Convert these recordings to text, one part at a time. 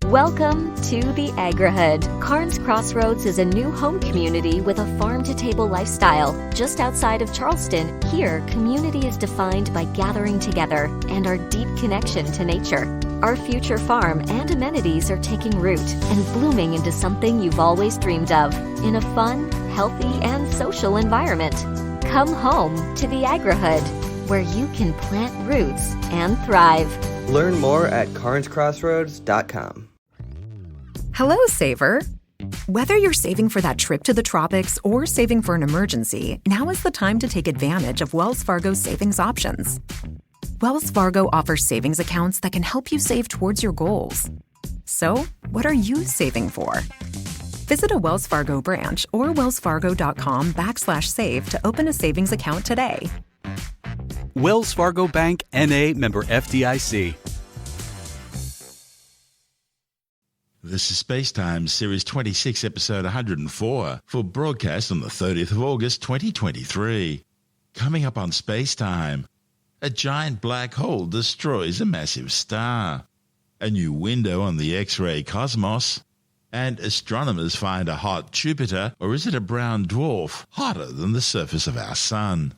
Welcome to the Agrihood. Carnes Crossroads is a new home community with a farm-to-table lifestyle. Just outside of Charleston, here, community is defined by gathering together and our deep connection to nature. Our future farm and amenities are taking root and blooming into something you've always dreamed of in a fun, healthy, and social environment. Come home to the Agrihood, where you can plant roots and thrive. Learn more at carnescrossroads.com. Hello, saver. Whether you're saving for that trip to the tropics or saving for an emergency, now is the time to take advantage of Wells Fargo's savings options. Wells Fargo offers savings accounts that can help you save towards your goals. So, what are you saving for? Visit a Wells Fargo branch or wellsfargo.com/save to open a savings account today. Wells Fargo Bank, N.A., member FDIC. This is SpaceTime, Series 26, Episode 104, for broadcast on the 30th of August 2023. Coming up on SpaceTime, a giant black hole destroys a massive star, a new window on the X-ray cosmos, and astronomers find a hot Jupiter, or is it a brown dwarf, hotter than the surface of our Sun?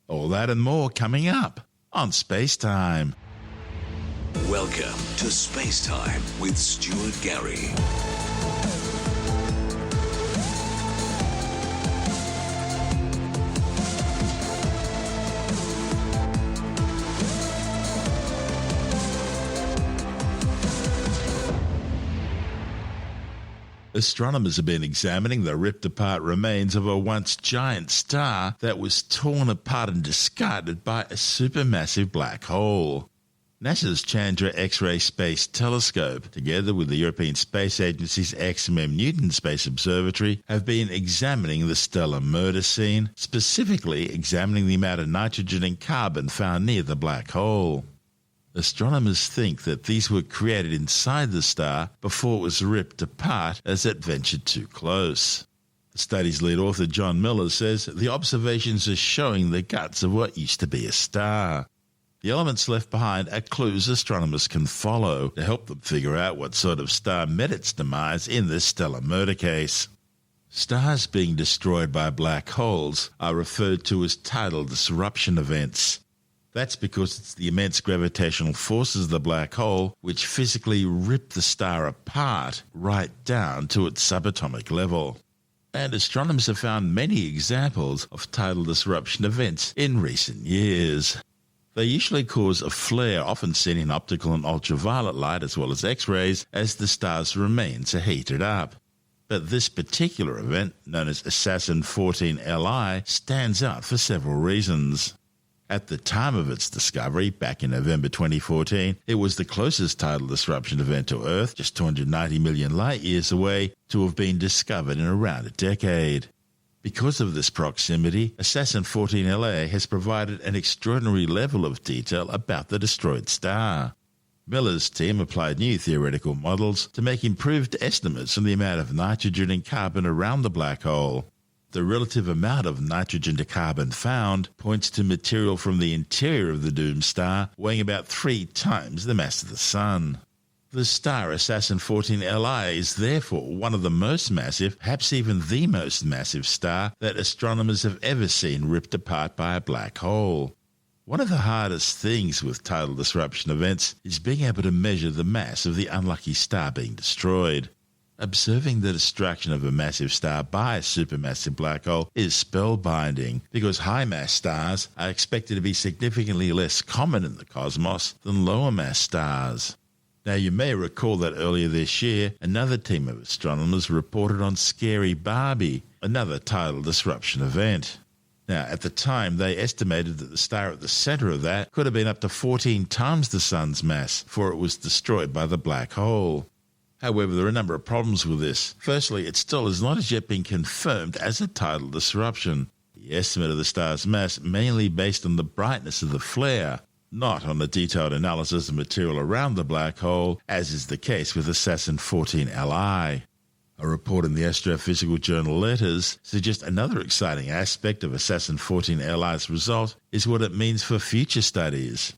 All that and more coming up on SpaceTime. Welcome to SpaceTime with Stuart Gary. Astronomers have been examining the ripped-apart remains of a once giant star that was torn apart and discarded by a supermassive black hole. NASA's Chandra X-ray Space Telescope, together with the European Space Agency's XMM Newton Space Observatory, have been examining the stellar murder scene, specifically examining the amount of nitrogen and carbon found near the black hole. Astronomers think that these were created inside the star before it was ripped apart as it ventured too close. The study's lead author John Miller says the observations are showing the guts of what used to be a star. The elements left behind are clues astronomers can follow to help them figure out what sort of star met its demise in this stellar murder case. Stars being destroyed by black holes are referred to as tidal disruption events. That's because it's the immense gravitational forces of the black hole which physically rip the star apart right down to its subatomic level. And astronomers have found many examples of tidal disruption events in recent years. They usually cause a flare often seen in optical and ultraviolet light as well as X-rays as the star's remains are heated up. But this particular event, known as Assassin 14 Li, stands out for several reasons. At the time of its discovery, back in November 2014, it was the closest tidal disruption event to Earth, just 290 million light-years away, to have been discovered in around a decade. Because of this proximity, Assassin 14 LA has provided an extraordinary level of detail about the destroyed star. Miller's team applied new theoretical models to make improved estimates on the amount of nitrogen and carbon around the black hole. The relative amount of nitrogen to carbon found points to material from the interior of the doomed star weighing about 3 times the mass of the Sun. The star Assassin 14 Li is therefore one of the most massive, perhaps even the most massive star that astronomers have ever seen ripped apart by a black hole. One of the hardest things with tidal disruption events is being able to measure the mass of the unlucky star being destroyed. Observing the destruction of a massive star by a supermassive black hole is spellbinding because high-mass stars are expected to be significantly less common in the cosmos than lower-mass stars. Now, you may recall that earlier this year, another team of astronomers reported on Scary Barbie, another tidal disruption event. Now, at the time, they estimated that the star at the center of that could have been up to 14 times the Sun's mass before it was destroyed by the black hole. However, there are a number of problems with this. Firstly, it still has not as yet been confirmed as a tidal disruption. The estimate of the star's mass mainly based on the brightness of the flare, not on a detailed analysis of material around the black hole, as is the case with Assassin 14 Li. A report in the astrophysical journal Letters suggests another exciting aspect of Assassin 14 Li's result is what it means for future studies.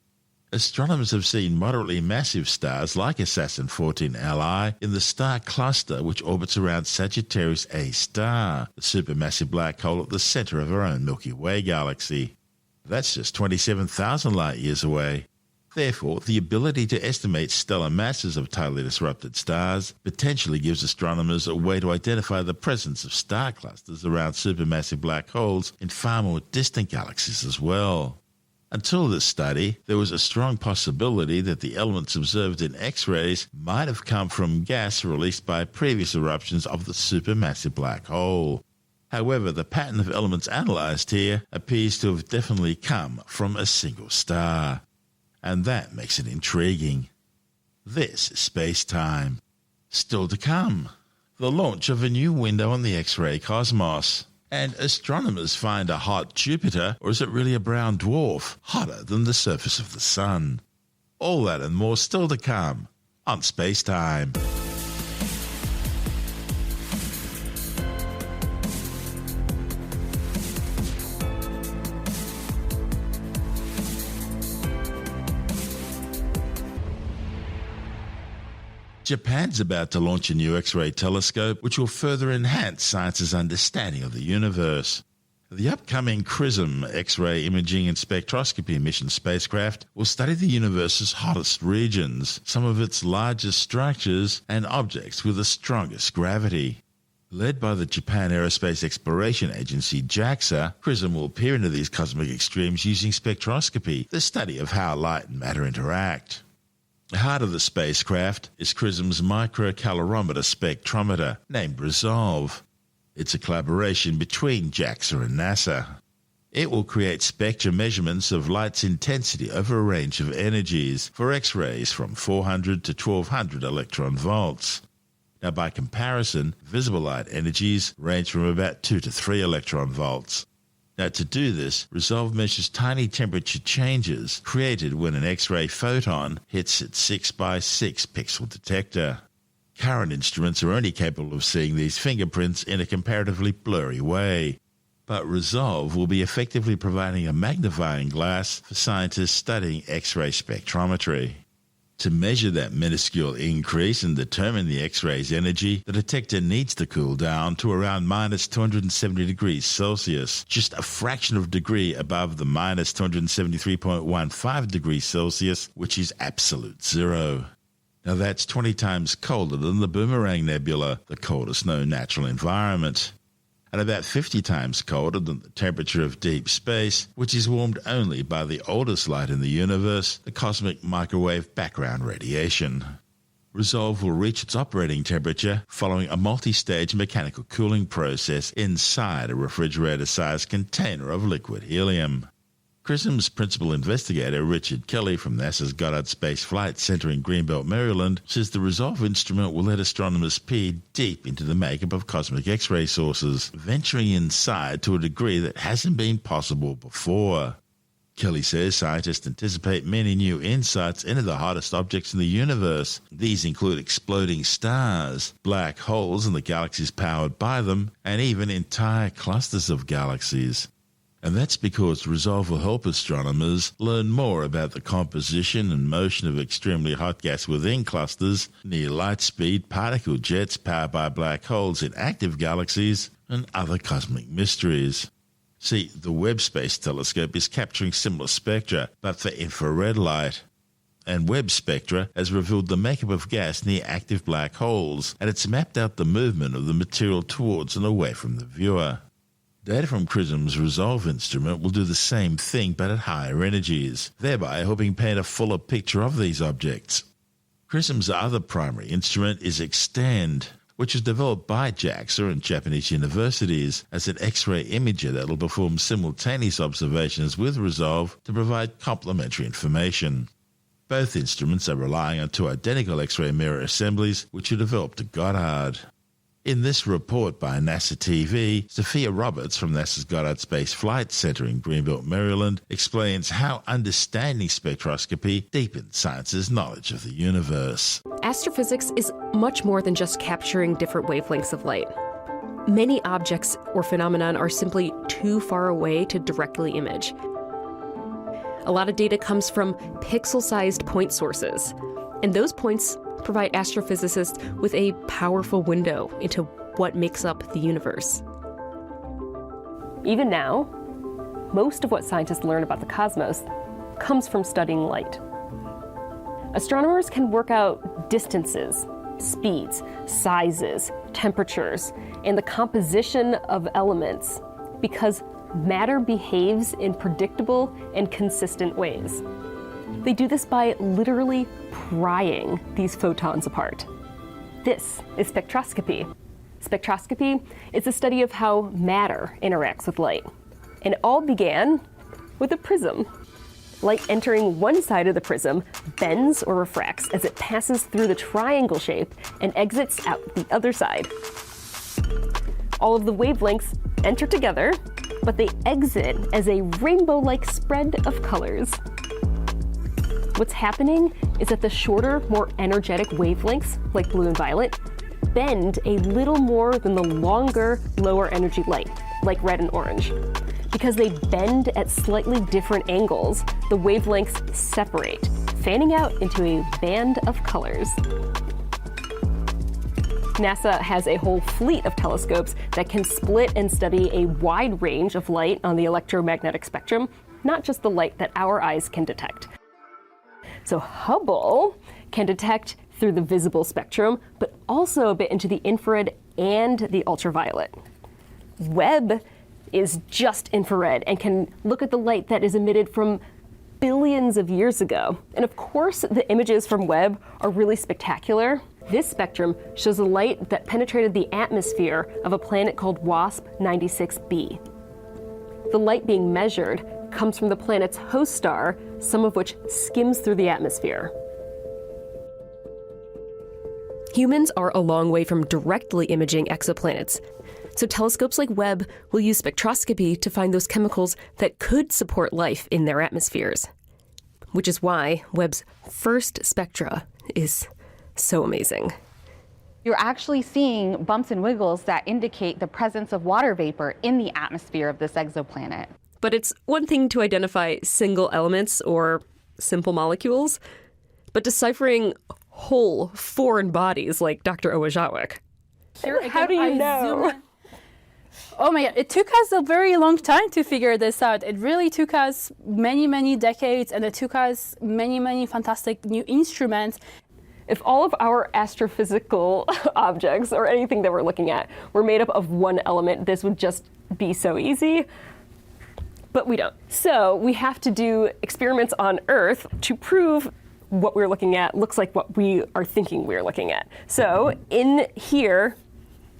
Astronomers have seen moderately massive stars like Assassin 14Li in the star cluster which orbits around Sagittarius A star, the supermassive black hole at the centre of our own Milky Way galaxy. That's just 27,000 light years away. Therefore, the ability to estimate stellar masses of tidally disrupted stars potentially gives astronomers a way to identify the presence of star clusters around supermassive black holes in far more distant galaxies as well. Until this study, there was a strong possibility that the elements observed in X-rays might have come from gas released by previous eruptions of the supermassive black hole. However, the pattern of elements analysed here appears to have definitely come from a single star. And that makes it intriguing. This is SpaceTime. Still to come, the launch of a new window on the X-ray cosmos. And astronomers find a hot Jupiter, or is it really a brown dwarf, hotter than the surface of the Sun? All that and more still to come on SpaceTime. Japan's about to launch a new X-ray telescope which will further enhance science's understanding of the universe. The upcoming XRISM X-ray imaging and spectroscopy mission spacecraft will study the universe's hottest regions, some of its largest structures, and objects with the strongest gravity. Led by the Japan Aerospace Exploration Agency JAXA, XRISM will peer into these cosmic extremes using spectroscopy, the study of how light and matter interact. The heart of the spacecraft is XRISM's microcalorimeter spectrometer, named Resolve. It's a collaboration between JAXA and NASA. It will create spectra measurements of light's intensity over a range of energies for X-rays from 400 to 1200 electron volts. Now, by comparison, visible light energies range from about 2 to 3 electron volts. Now, to do this, Resolve measures tiny temperature changes created when an X-ray photon hits its 6 by 6 pixel detector. Current instruments are only capable of seeing these fingerprints in a comparatively blurry way, but Resolve will be effectively providing a magnifying glass for scientists studying X-ray spectrometry. To measure that minuscule increase and determine the X-ray's energy, the detector needs to cool down to around minus 270 degrees Celsius, just a fraction of a degree above the minus 273.15 degrees Celsius, which is absolute zero. Now that's 20 times colder than the Boomerang Nebula, the coldest known natural environment, and about 50 times colder than the temperature of deep space, which is warmed only by the oldest light in the universe, the cosmic microwave background radiation. Resolve will reach its operating temperature following a multi-stage mechanical cooling process inside a refrigerator-sized container of liquid helium. XRISM's principal investigator, Richard Kelly from NASA's Goddard Space Flight Center in Greenbelt, Maryland, says the Resolve instrument will let astronomers peer deep into the makeup of cosmic X-ray sources, venturing inside to a degree that hasn't been possible before. Kelly says scientists anticipate many new insights into the hottest objects in the universe. These include exploding stars, black holes and the galaxies powered by them, and even entire clusters of galaxies. And that's because Resolve will help astronomers learn more about the composition and motion of extremely hot gas within clusters, near light-speed particle jets powered by black holes in active galaxies, and other cosmic mysteries. See, the Webb Space Telescope is capturing similar spectra, but for infrared light. And Webb spectra has revealed the makeup of gas near active black holes, and it's mapped out the movement of the material towards and away from the viewer. Data from XRISM's Resolve instrument will do the same thing but at higher energies, thereby helping paint a fuller picture of these objects. XRISM's other primary instrument is Extend, which was developed by JAXA and Japanese universities as an X-ray imager that will perform simultaneous observations with Resolve to provide complementary information. Both instruments are relying on two identical X-ray mirror assemblies which were developed at Goddard. In this report by NASA TV, Sophia Roberts from NASA's Goddard Space Flight Center in Greenbelt, Maryland, explains how understanding spectroscopy deepens science's knowledge of the universe. Astrophysics is much more than just capturing different wavelengths of light. Many objects or phenomenon are simply too far away to directly image. A lot of data comes from pixel-sized point sources, and those points provide astrophysicists with a powerful window into what makes up the universe. Even now, most of what scientists learn about the cosmos comes from studying light. Astronomers can work out distances, speeds, sizes, temperatures, and the composition of elements because matter behaves in predictable and consistent ways. They do this by literally prying these photons apart. This is spectroscopy. Spectroscopy is the study of how matter interacts with light. And it all began with a prism. Light entering one side of the prism bends or refracts as it passes through the triangle shape and exits out the other side. All of the wavelengths enter together, but they exit as a rainbow-like spread of colors. What's happening is that the shorter, more energetic wavelengths, like blue and violet, bend a little more than the longer, lower energy light, like red and orange. Because they bend at slightly different angles, the wavelengths separate, fanning out into a band of colors. NASA has a whole fleet of telescopes that can split and study a wide range of light on the electromagnetic spectrum, not just the light that our eyes can detect. So Hubble can detect through the visible spectrum, but also a bit into the infrared and the ultraviolet. Webb is just infrared and can look at the light that is emitted from billions of years ago. And of course, the images from Webb are really spectacular. This spectrum shows a light that penetrated the atmosphere of a planet called WASP 96b. The light being measured comes from the planet's host star, some of which skims through the atmosphere. Humans are a long way from directly imaging exoplanets. So telescopes like Webb will use spectroscopy to find those chemicals that could support life in their atmospheres. Which is why Webb's first spectra is so amazing. You're actually seeing bumps and wiggles that indicate the presence of water vapor in the atmosphere of this exoplanet. But it's one thing to identify single elements or simple molecules, but deciphering whole foreign bodies like Dr. Owajawek. Here again, How do you know? Oh my God, it took us a very long time to figure this out. It really took us many, many decades, and it took us many, many fantastic new instruments. If all of our astrophysical objects or anything that we're looking at were made up of one element, this would just be so easy. But we don't. So we have to do experiments on Earth to prove what we're looking at looks like what we are thinking we're looking at. So in here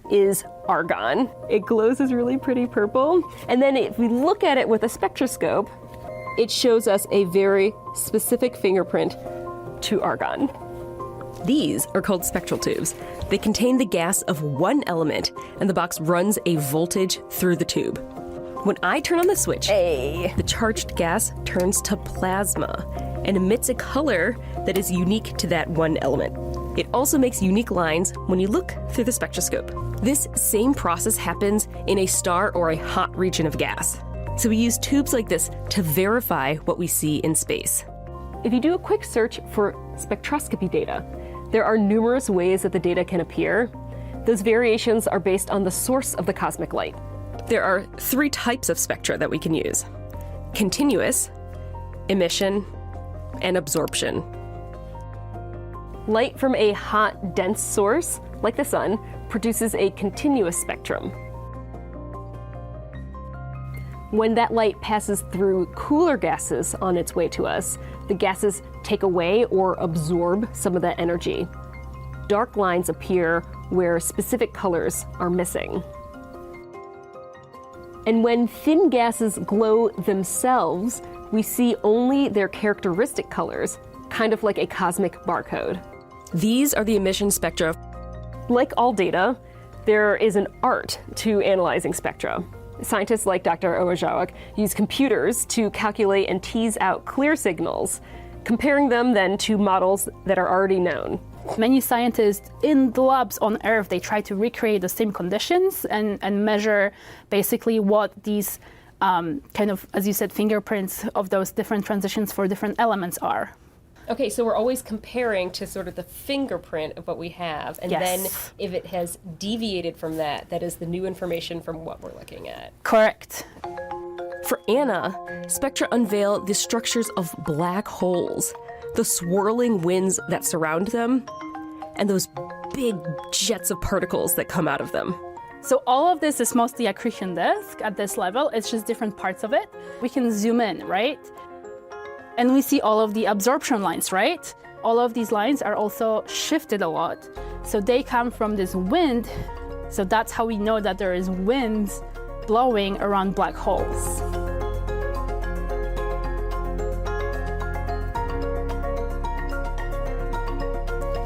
is argon. It glows as really pretty purple. And then if we look at it with a spectroscope, it shows us a very specific fingerprint to argon. These are called spectral tubes. They contain the gas of one element, and the box runs a voltage through the tube. When I turn on the switch, the charged gas turns to plasma and emits a color that is unique to that one element. It also makes unique lines when you look through the spectroscope. This same process happens in a star or a hot region of gas. So we use tubes like this to verify what we see in space. If you do a quick search for spectroscopy data, there are numerous ways that the data can appear. Those variations are based on the source of the cosmic light. There are 3 types of spectra that we can use: continuous, emission, and absorption. Light from a hot, dense source, like the sun, produces a continuous spectrum. When that light passes through cooler gases on its way to us, the gases take away or absorb some of that energy. Dark lines appear where specific colors are missing. And when thin gases glow themselves, we see only their characteristic colors, kind of like a cosmic barcode. These are the emission spectra. Like all data, there is an art to analyzing spectra. Scientists like Dr. Owajawek use computers to calculate and tease out clear signals, comparing them then to models that are already known. Many scientists in the labs on Earth, they try to recreate the same conditions and measure basically what these kind of, as you said, fingerprints of those different transitions for different elements are. Okay, so we're always comparing to sort of the fingerprint of what we have, and then if it has deviated from that, that is the new information from what we're looking at. Correct. For Anna, spectra unveil the structures of black holes, the swirling winds that surround them, and those big jets of particles that come out of them. So all of this is mostly accretion disk at this level. It's just different parts of it. We can zoom in, right? And we see all of the absorption lines, right? All of these lines are also shifted a lot. So they come from this wind. So that's how we know that there is winds blowing around black holes.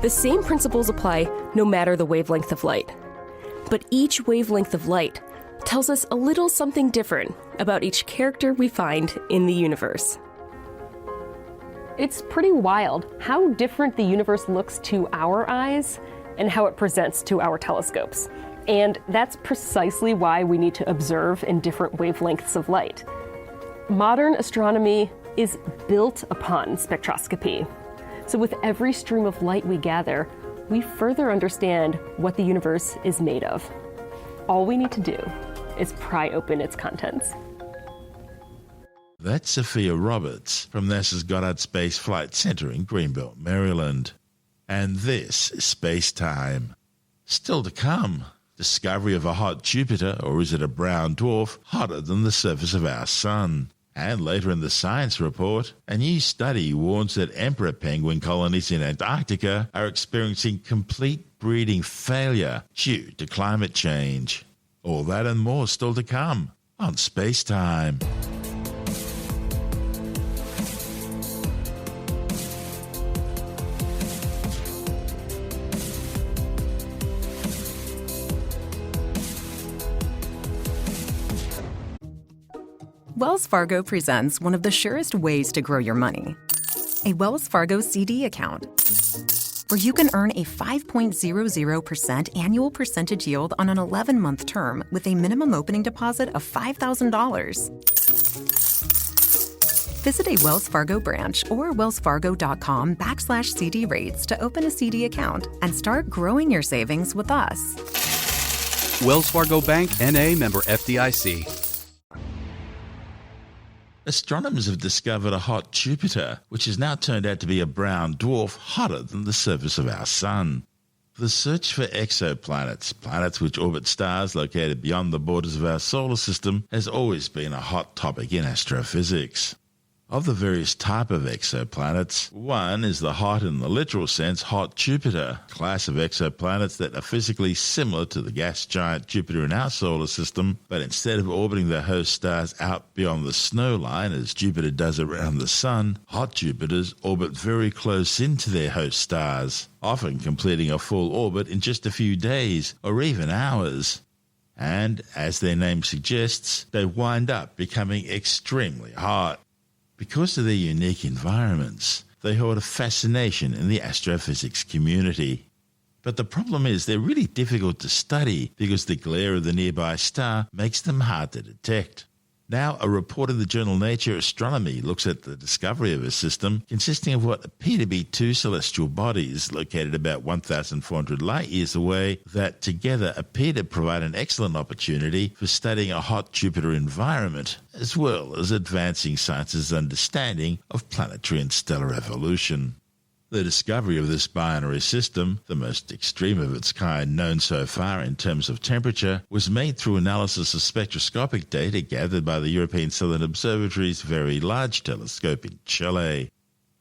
The same principles apply no matter the wavelength of light. But each wavelength of light tells us a little something different about each character we find in the universe. It's pretty wild how different the universe looks to our eyes and how it presents to our telescopes. And that's precisely why we need to observe in different wavelengths of light. Modern astronomy is built upon spectroscopy. So with every stream of light we gather, we further understand what the universe is made of. All we need to do is pry open its contents. That's Sophia Roberts from NASA's Goddard Space Flight Center in Greenbelt, Maryland. And this is SpaceTime. Still to come, discovery of a hot Jupiter, or is it a brown dwarf, hotter than the surface of our sun. And later in the science report, a new study warns that emperor penguin colonies in Antarctica are experiencing complete breeding failure due to climate change. All that and more still to come on SpaceTime. Wells Fargo presents one of the surest ways to grow your money, a Wells Fargo CD account, where you can earn a 5.00% annual percentage yield on an 11-month term with a minimum opening deposit of $5,000. Visit a Wells Fargo branch or wellsfargo.com/CD rates to open a CD account and start growing your savings with us. Wells Fargo Bank, N.A., member FDIC. Astronomers have discovered a hot Jupiter, which has now turned out to be a brown dwarf hotter than the surface of our sun. The search for exoplanets, planets which orbit stars located beyond the borders of our solar system, has always been a hot topic in astrophysics. Of the various type of exoplanets, one is the hot in the literal sense hot Jupiter, a class of exoplanets that are physically similar to the gas giant Jupiter in our solar system, but instead of orbiting their host stars out beyond the snow line as Jupiter does around the sun, hot Jupiters orbit very close into their host stars, often completing a full orbit in just a few days or even hours. And, as their name suggests, they wind up becoming extremely hot. Because of their unique environments, they hold a fascination in the astrophysics community. But the problem is they're really difficult to study because the glare of the nearby star makes them hard to detect. Now, a report in the journal Nature Astronomy looks at the discovery of a system consisting of what appear to be two celestial bodies located about 1,400 light-years away that together appear to provide an excellent opportunity for studying a hot Jupiter environment, as well as advancing science's understanding of planetary and stellar evolution. The discovery of this binary system, the most extreme of its kind known so far in terms of temperature, was made through analysis of spectroscopic data gathered by the European Southern Observatory's Very Large Telescope in Chile.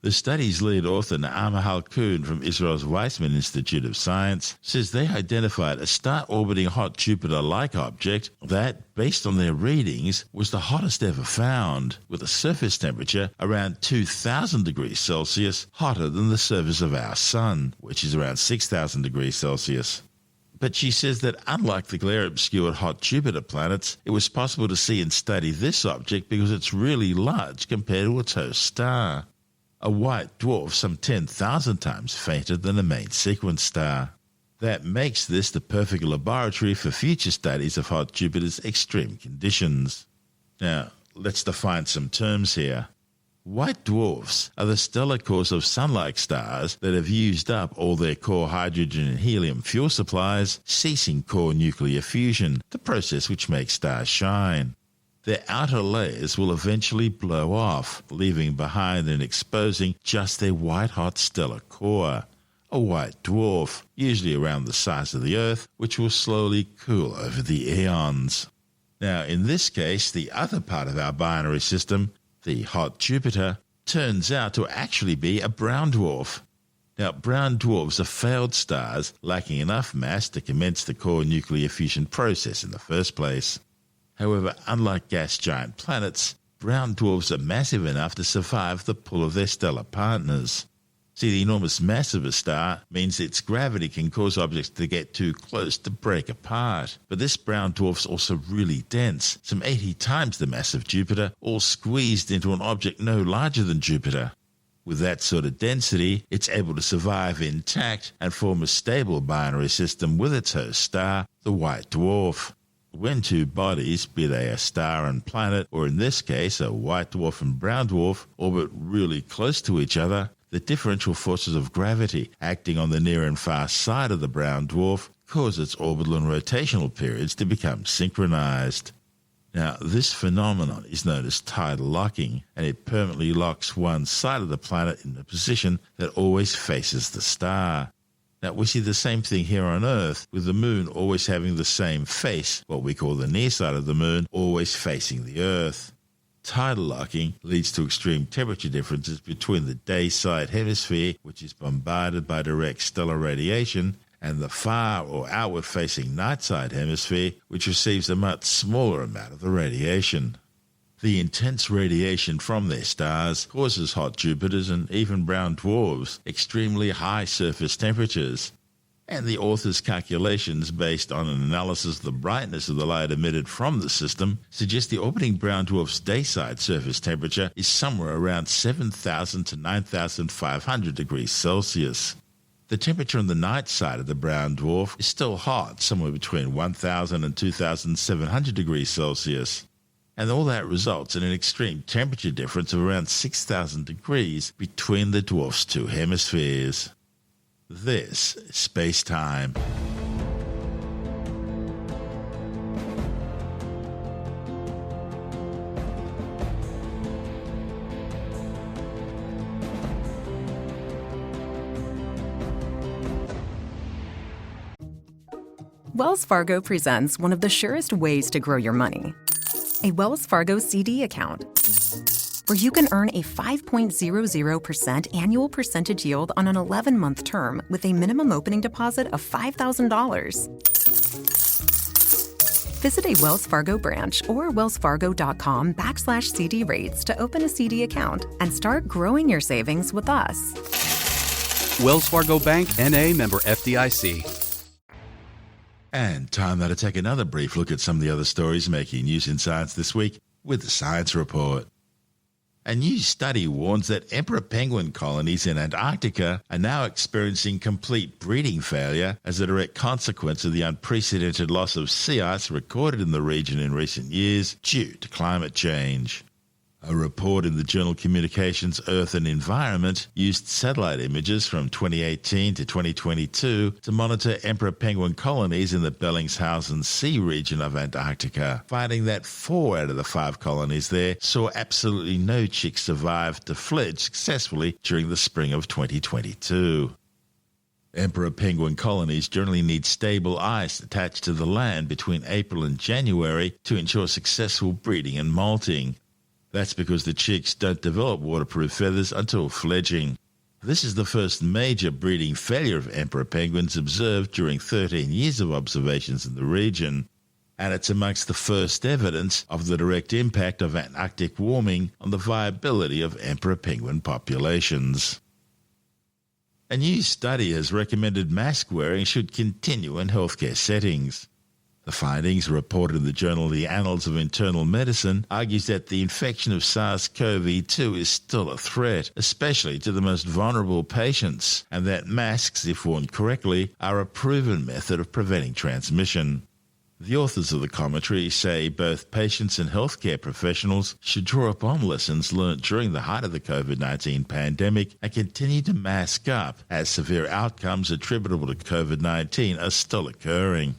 The study's lead author, Naama Halkoon from Israel's Weizmann Institute of Science, says they identified a star-orbiting hot Jupiter-like object that, based on their readings, was the hottest ever found, with a surface temperature around 2,000 degrees Celsius hotter than the surface of our Sun, which is around 6,000 degrees Celsius. But she says that unlike the glare-obscured hot Jupiter planets, it was possible to see and study this object because it's really large compared to its host star. A white dwarf some 10,000 times fainter than a main sequence star. That makes this the perfect laboratory for future studies of hot Jupiter's extreme conditions. Now, let's define some terms here. White dwarfs are the stellar cores of sun-like stars that have used up all their core hydrogen and helium fuel supplies, ceasing core nuclear fusion, the process which makes stars shine. Their outer layers will eventually blow off, leaving behind and exposing just their white-hot stellar core. A white dwarf, usually around the size of the Earth, which will slowly cool over the eons. Now, in this case, the other part of our binary system, the hot Jupiter, turns out to actually be a brown dwarf. Now, brown dwarfs are failed stars lacking enough mass to commence the core nuclear fusion process in the first place. However, unlike gas giant planets, brown dwarfs are massive enough to survive the pull of their stellar partners. See, the enormous mass of a star means its gravity can cause objects to get too close to break apart. But this brown dwarf's also really dense, some 80 times the mass of Jupiter, all squeezed into an object no larger than Jupiter. With that sort of density, it's able to survive intact and form a stable binary system with its host star, the white dwarf. When two bodies, be they a star and planet, or in this case a white dwarf and brown dwarf, orbit really close to each other, the differential forces of gravity acting on the near and far side of the brown dwarf cause its orbital and rotational periods to become synchronized. Now, this phenomenon is known as tidal locking, and it permanently locks one side of the planet in the position that always faces the star. Now, we see the same thing here on Earth, with the moon always having the same face, what we call the near side of the moon, always facing the Earth. Tidal locking leads to extreme temperature differences between the day side hemisphere, which is bombarded by direct stellar radiation, and the far or outward facing night side hemisphere, which receives a much smaller amount of the radiation. The intense radiation from their stars causes hot Jupiters and even brown dwarfs extremely high surface temperatures, and the author's calculations based on an analysis of the brightness of the light emitted from the system suggest the orbiting brown dwarf's dayside surface temperature is somewhere around 7,000 to 9,500 degrees Celsius. The temperature on the night side of the brown dwarf is still hot, somewhere between 1,000 and 2,700 degrees Celsius. And all that results in an extreme temperature difference of around 6,000 degrees between the dwarf's two hemispheres. This is SpaceTime. Wells Fargo presents one of the surest ways to grow your money. A Wells Fargo CD account, where you can earn a 5.00% annual percentage yield on an 11-month term with a minimum opening deposit of $5,000. Visit a Wells Fargo branch or wellsfargo.com/CD rates to open a CD account and start growing your savings with us. Wells Fargo Bank, N.A., member FDIC. And time now to take another brief look at some of the other stories making news in science this week with the Science Report. A new study warns that emperor penguin colonies in Antarctica are now experiencing complete breeding failure as a direct consequence of the unprecedented loss of sea ice recorded in the region in recent years due to climate change. A report in the journal Communications, Earth and Environment used satellite images from 2018 to 2022 to monitor emperor penguin colonies in the Bellingshausen Sea region of Antarctica, finding that 4 out of the 5 colonies there saw absolutely no chicks survive to fledge successfully during the spring of 2022. Emperor penguin colonies generally need stable ice attached to the land between April and January to ensure successful breeding and molting. That's because the chicks don't develop waterproof feathers until fledging. This is the first major breeding failure of emperor penguins observed during 13 years of observations in the region, and it's amongst the first evidence of the direct impact of Antarctic warming on the viability of emperor penguin populations. A new study has recommended mask wearing should continue in healthcare settings. The findings, reported in the journal The Annals of Internal Medicine, argues that the infection of SARS-CoV-2 is still a threat, especially to the most vulnerable patients, and that masks, if worn correctly, are a proven method of preventing transmission. The authors of the commentary say both patients and healthcare professionals should draw upon lessons learnt during the height of the COVID-19 pandemic and continue to mask up as severe outcomes attributable to COVID-19 are still occurring.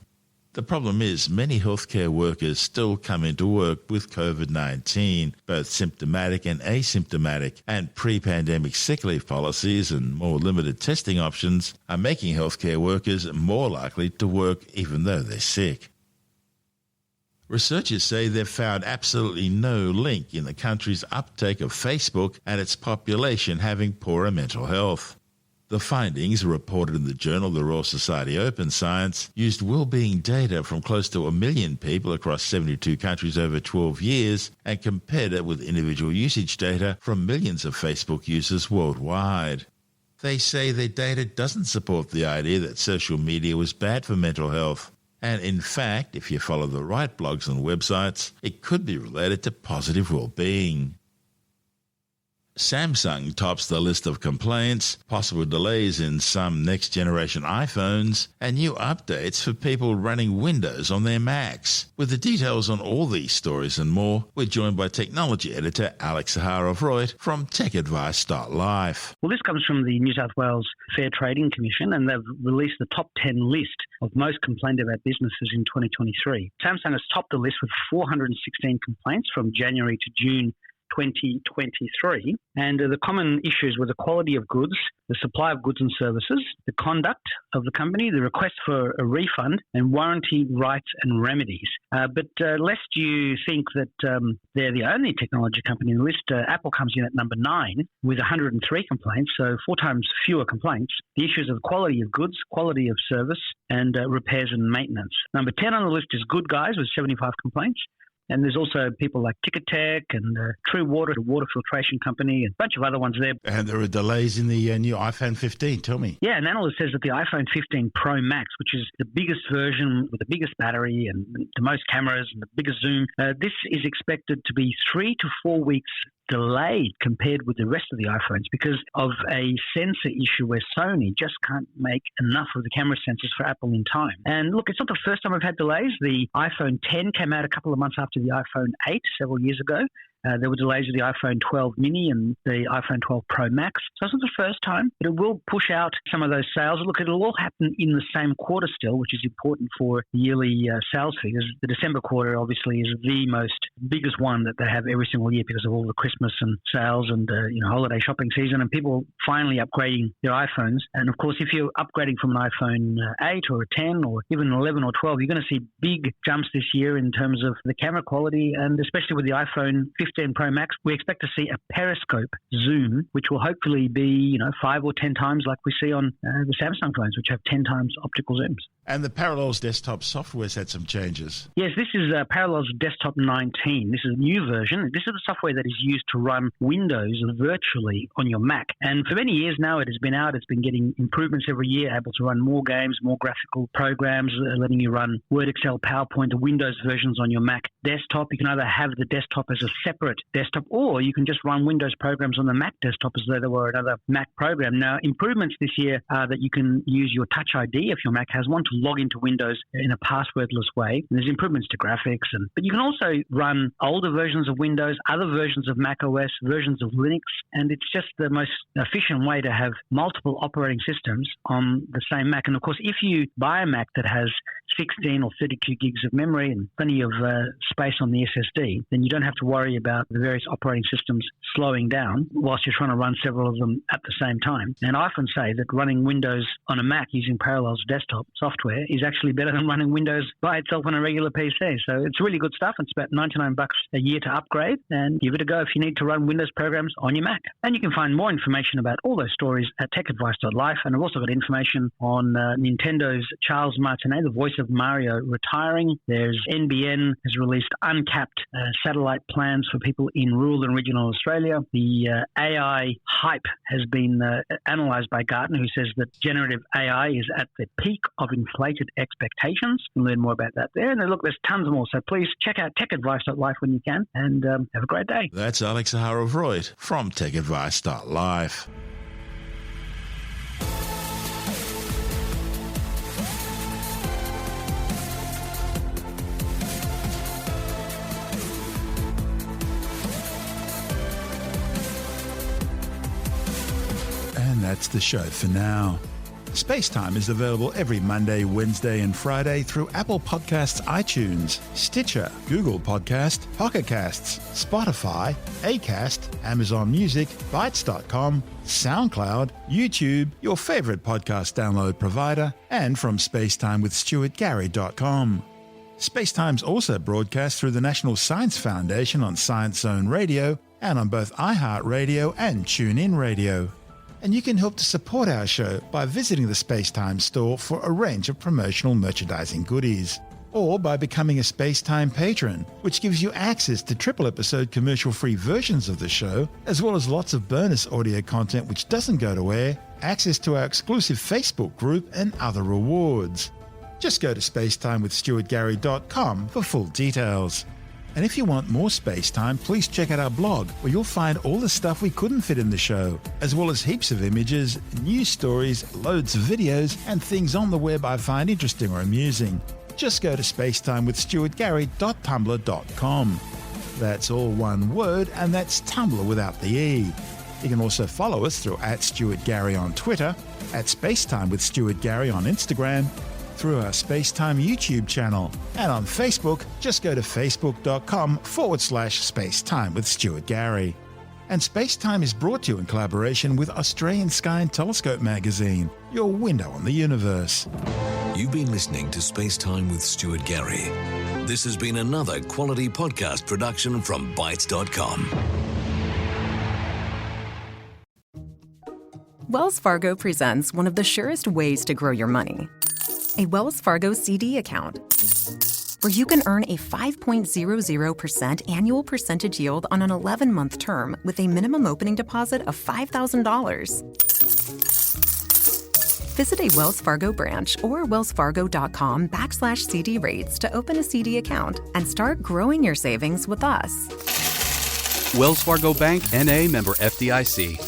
The problem is many healthcare workers still come into work with COVID-19, both symptomatic and asymptomatic, and pre-pandemic sick leave policies and more limited testing options are making healthcare workers more likely to work even though they're sick. Researchers say they've found absolutely no link in the country's uptake of Facebook and its population having poorer mental health. The findings, reported in the journal The Royal Society Open Science, used well-being data from close to 1 million people across 72 countries over 12 years and compared it with individual usage data from millions of Facebook users worldwide. They say their data doesn't support the idea that social media was bad for mental health. And in fact, if you follow the right blogs and websites, it could be related to positive well-being. Samsung tops the list of complaints, possible delays in some next-generation iPhones, and new updates for people running Windows on their Macs. With the details on all these stories and more, we're joined by technology editor Alex Zaharov-Reutt from TechAdvice.life. Well, this comes from the New South Wales Fair Trading Commission, and they've released the top 10 list of most complained about businesses in 2023. Samsung has topped the list with 416 complaints from January to June 2023, and the common issues were the quality of goods, the supply of goods and services, the conduct of the company, the request for a refund, and warranty rights and remedies. But lest you think that they're the only technology company in the list, Apple comes in at number 9 with 103 complaints, so 4 times fewer complaints. The issues of quality of goods, quality of service, and repairs and maintenance. Number 10 on the list is Good Guys with 75 complaints. And there's also people like Ticketek and True Water, a water filtration company, and a bunch of other ones there. And there are delays in the new iPhone 15. Tell me. Yeah, an analyst says that the iPhone 15 Pro Max, which is the biggest version with the biggest battery and the most cameras and the biggest zoom, this is expected to be 3 to 4 weeks delayed compared with the rest of the iPhones because of a sensor issue where Sony just can't make enough of the camera sensors for Apple in time. And look, it's not the first time we've had delays. The iPhone 10 came out a couple of months after the iPhone 8 several years ago. There were delays with the iPhone 12 mini and the iPhone 12 Pro Max. So it's not the first time, but it will push out some of those sales. Look, it'll all happen in the same quarter still, which is important for yearly sales figures. The December quarter obviously is the biggest one that they have every single year because of all the Christmas and sales and holiday shopping season and people finally upgrading their iPhones. And of course, if you're upgrading from an iPhone 8 or a 10 or even an 11 or 12, you're going to see big jumps this year in terms of the camera quality, and especially with the iPhone 15 Pro Max, we expect to see a periscope zoom, which will hopefully be 5 or 10 times like we see on the Samsung phones, which have 10 times optical zooms. And the Parallels desktop software's had some changes. Yes, this is Parallels Desktop 19. This is a new version. This is the software that is used to run Windows virtually on your Mac. And for many years now, it has been out. It's been getting improvements every year, able to run more games, more graphical programs, letting you run Word, Excel, PowerPoint, the Windows versions on your Mac desktop. You can either have the desktop as a separate desktop, or you can just run Windows programs on the Mac desktop as though they were another Mac program. Now, improvements this year are that you can use your Touch ID if your Mac has one to log into Windows in a passwordless way. And there's improvements to graphics, but you can also run older versions of Windows, other versions of Mac OS, versions of Linux, and it's just the most efficient way to have multiple operating systems on the same Mac. And of course, if you buy a Mac that has 16 or 32 gigs of memory and plenty of space on the SSD, then you don't have to worry about the various operating systems slowing down whilst you're trying to run several of them at the same time. And I often say that running Windows on a Mac using Parallels desktop software is actually better than running Windows by itself on a regular PC. So it's really good stuff. It's about $99 a year to upgrade, and give it a go if you need to run Windows programs on your Mac. And you can find more information about all those stories at techadvice.life. And I've also got information on Nintendo's Charles Martinet, the voice of Mario, retiring. There's NBN has released uncapped satellite plans for people in rural and regional Australia. The AI hype has been analysed by Gartner, who says that generative AI is at the peak of inflated expectations. You can learn more about that there. And look, there's tons more. So please check out techadvice.life when you can, and have a great day. That's Alex Zaharov-Reutt from TechAdvice.life. that's the show for now. SpaceTime is available every Monday, Wednesday and Friday through Apple Podcasts, iTunes, Stitcher, Google Podcast, Pocket Casts, Spotify, Acast, Amazon Music, Bytes.com, SoundCloud, YouTube, your favorite podcast download provider, and from SpaceTimeWithStuartGary.com. SpaceTime's also broadcast through the National Science Foundation on Science Zone Radio and on both iHeartRadio and TuneIn Radio. And you can help to support our show by visiting the SpaceTime store for a range of promotional merchandising goodies, or by becoming a SpaceTime patron, which gives you access to triple-episode commercial-free versions of the show, as well as lots of bonus audio content which doesn't go to air, access to our exclusive Facebook group, and other rewards. Just go to SpaceTimeWithStuartGary.com for full details. And if you want more SpaceTime, please check out our blog, where you'll find all the stuff we couldn't fit in the show, as well as heaps of images, news stories, loads of videos, and things on the web I find interesting or amusing. Just go to SpaceTimeWithStuartGary.tumblr.com. That's all one word, and that's Tumblr without the E. You can also follow us through @StuartGary on Twitter, @SpaceTimeWithStuartGary on Instagram, through our SpaceTime YouTube channel, and on Facebook, just go to facebook.com/SpaceTime with Stuart Gary. And SpaceTime is brought to you in collaboration with Australian Sky and Telescope magazine, your window on the universe. You've been listening to SpaceTime with Stuart Gary. This has been another quality podcast production from Bytes.com. Wells Fargo presents one of the surest ways to grow your money. A Wells Fargo CD account, where you can earn a 5.00% annual percentage yield on an 11-month term with a minimum opening deposit of $5,000. Visit a Wells Fargo branch or wellsfargo.com/CD rates to open a CD account and start growing your savings with us. Wells Fargo Bank, N.A., member FDIC.